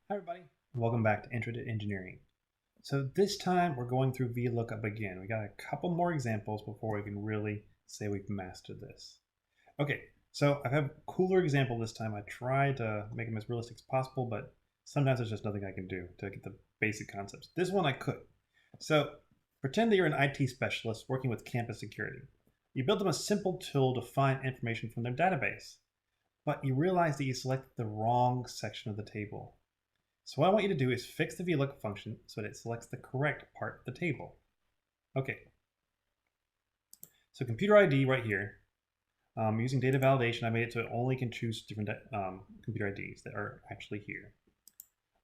Hi everybody, welcome back to Intro to Engineering. So this time we're going through VLOOKUP again. We got a couple more examples before we can really say we've mastered this. Okay, so I have a cooler example this time. I tried to make them as realistic as possible, but sometimes there's just nothing I can do to get the basic concepts. This one I could. So pretend that you're an IT specialist working with campus security. You build them a simple tool to find information from their database, but you realize that you selected the wrong section of the table. So what I want you to do is fix the VLOOKUP function so that it selects the correct part of the table. Okay. So computer ID right here, using data validation, I made it so it only can choose different computer IDs that are actually here.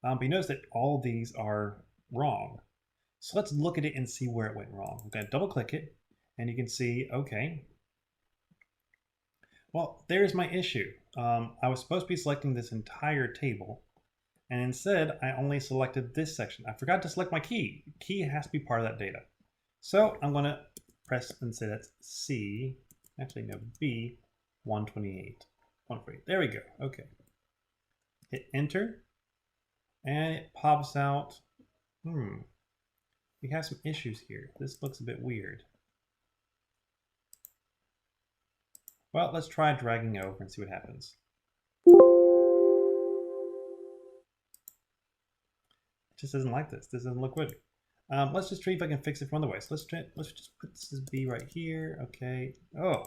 But you notice that all of these are wrong. So let's look at it and see where it went wrong. I'm going to double click it and you can see, okay. Well, there's my issue. I was supposed to be selecting this entire table, and instead I only selected this section. I forgot to select my key. Key has to be part of that data. So I'm going to press and say that's C, actually no, B 128. 148. There we go. Okay. Hit enter and it pops out. We have some issues here. This looks a bit weird. Well, let's try dragging it over and see what happens. Just doesn't like this. This doesn't look good. Let's just see if I can fix it from other ways. Let's just put this B right here. Okay. Oh,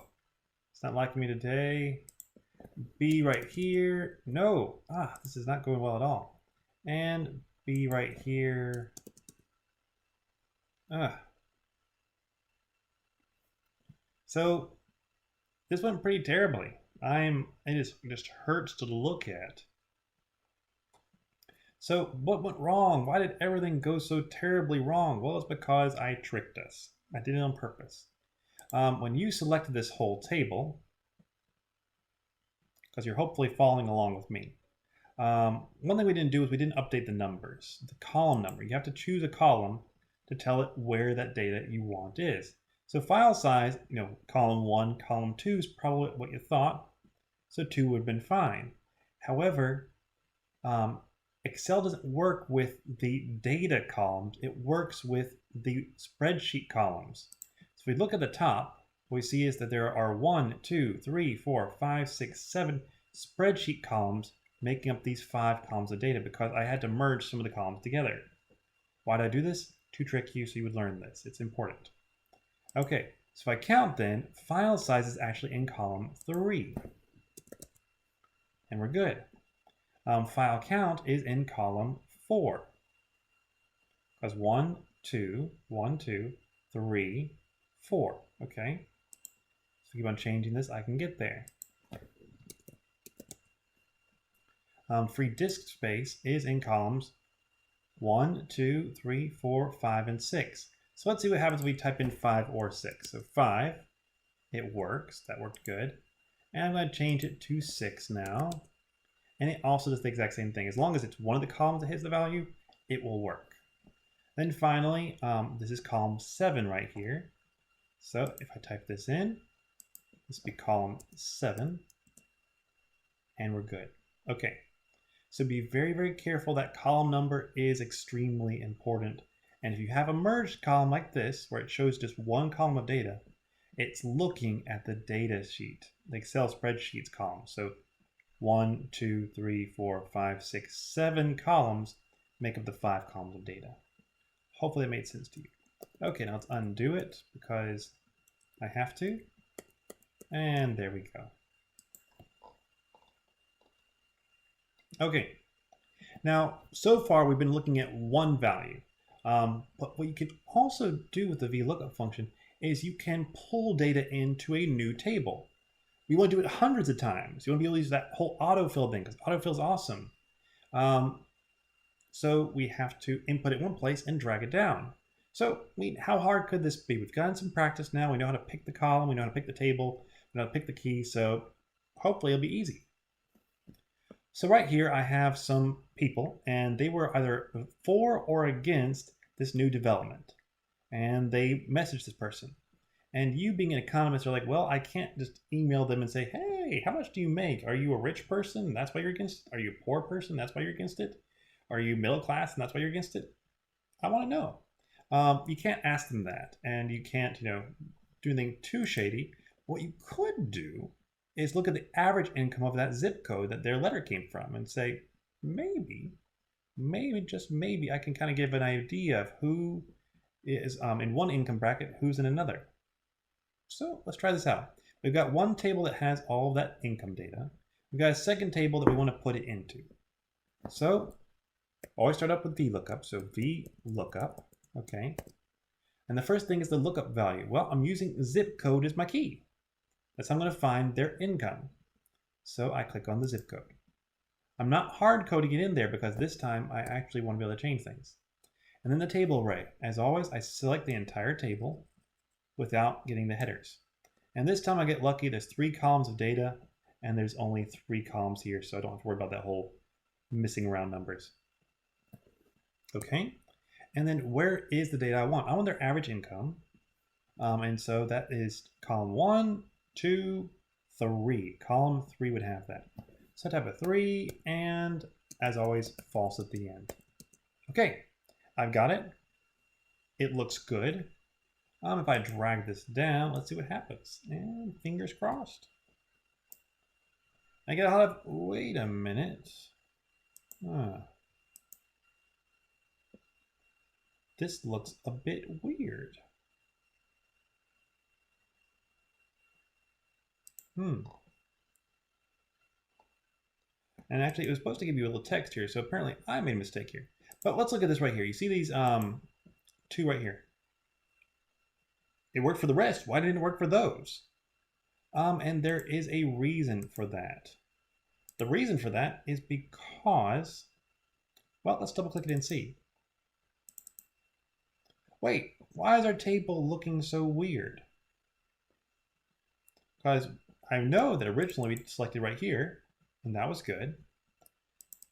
it's not liking me today. B right here. No. This is not going well at all. And B right here. So this went pretty terribly. It just hurts to look at. So what went wrong? Why did everything go so terribly wrong? Well, it's because I tricked us. I did it on purpose. When you selected this whole table, because you're hopefully following along with me, one thing we didn't do is we didn't update the numbers, the column number. You have to choose a column to tell it where that data you want is. So file size, column 1, column 2 is probably what you thought. So 2 would have been fine. However, Excel doesn't work with the data columns. It works with the spreadsheet columns. So if we look at the top, what we see is that there are 1, 2, 3, 4, 5, 6, 7 spreadsheet columns making up these 5 columns of data because I had to merge some of the columns together. Why did I do this? To trick you so you would learn this. It's important. Okay, so if I count then, file size is actually in column 3. And we're good. File count is in column 4. Because 1, 2, 1, 2, 3, 4. Okay. So keep on changing this, I can get there. Free disk space is in columns 1, 2, 3, 4, 5, and 6. So let's see what happens if we type in 5 or 6. So 5, it works. That worked good. And I'm going to change it to 6 now. And it also does the exact same thing. As long as it's one of the columns that hits the value, it will work. Then finally, this is column 7 right here. So if I type this in, this will be column 7. And we're good. Okay. So be very, very careful. That column number is extremely important. And if you have a merged column like this, where it shows just one column of data, it's looking at the data sheet, the Excel spreadsheets column. So 1, 2, 3, 4, 5, 6, 7 columns make up the 5 columns of data. Hopefully that made sense to you. Okay, now let's undo it because I have to. And there we go. Okay, now so far we've been looking at one value. But what you can also do with the VLOOKUP function is you can pull data into a new table. We want to do it hundreds of times. You want to be able to use that whole autofill thing because autofill is awesome. So we have to input it in one place and drag it down. So how hard could this be? We've gotten some practice now. We know how to pick the column. We know how to pick the table. We know how to pick the key. So hopefully it'll be easy. So right here I have some people and they were either for or against this new development. And they messaged this person. And you being an economist are like, well, I can't just email them and say, hey, how much do you make? Are you a rich person? That's why you're against it? Are you a poor person? That's why you're against it? Are you middle class and that's why you're against it? I want to know. You can't ask them that, and you can't, do anything too shady. What you could do is look at the average income of that zip code that their letter came from and say, maybe, just maybe, I can kind of give an idea of who is in one income bracket, who's in another. So let's try this out. We've got one table that has all of that income data. We've got a second table that we want to put it into. So always start up with VLOOKUP. So VLOOKUP, okay. And the first thing is the lookup value. Well, I'm using zip code as my key. That's how I'm going to find their income. So I click on the zip code. I'm not hard coding it in there because this time I actually want to be able to change things. And then the table array. As always, I select the entire table without getting the headers. And this time I get lucky. There's 3 columns of data and there's only 3 columns here, so I don't have to worry about that whole missing around numbers. Okay, and then where is the data I want? I want their average income. And so that is column 1, 2, 3. Column 3 would have that. So type of 3, and as always, false at the end. Okay, I've got it. It looks good. If I drag this down, let's see what happens. And fingers crossed. I get a lot of, wait a minute. This looks a bit weird. And actually, it was supposed to give you a little text here, so apparently I made a mistake here. But let's look at this right here. You see these 2 right here? It worked for the rest. Why didn't it work for those? And there is a reason for that. The reason for that is because, well, let's double click it and see. Wait, why is our table looking so weird? Because I know that originally we selected right here, and that was good.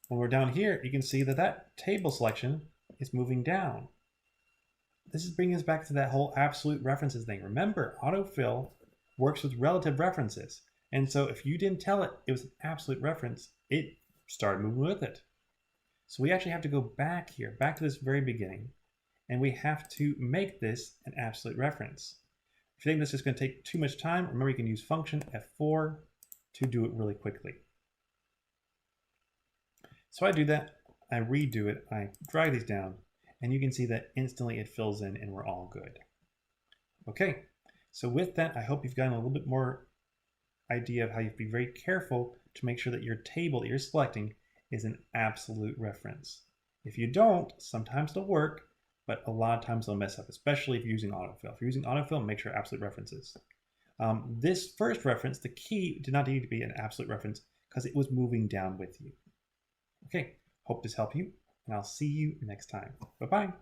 When we're down here, you can see that that table selection is moving down. This is bringing us back to that whole absolute references thing. Remember, autofill works with relative references. And so if you didn't tell it it was an absolute reference, it started moving with it. So we actually have to go back here, back to this very beginning, and we have to make this an absolute reference. If you think this is going to take too much time, remember you can use function F4 to do it really quickly. So I do that, I redo it, I drag these down, and you can see that instantly it fills in and we're all good. Okay, so with that, I hope you've gotten a little bit more idea of how you have to be very careful to make sure that your table that you're selecting is an absolute reference. If you don't, sometimes it'll work, but a lot of times they'll mess up, especially if you're using autofill. If you're using autofill, make sure absolute references. This first reference, the key did not need to be an absolute reference because it was moving down with you. Okay, hope this helped you, and I'll see you next time. Bye-bye.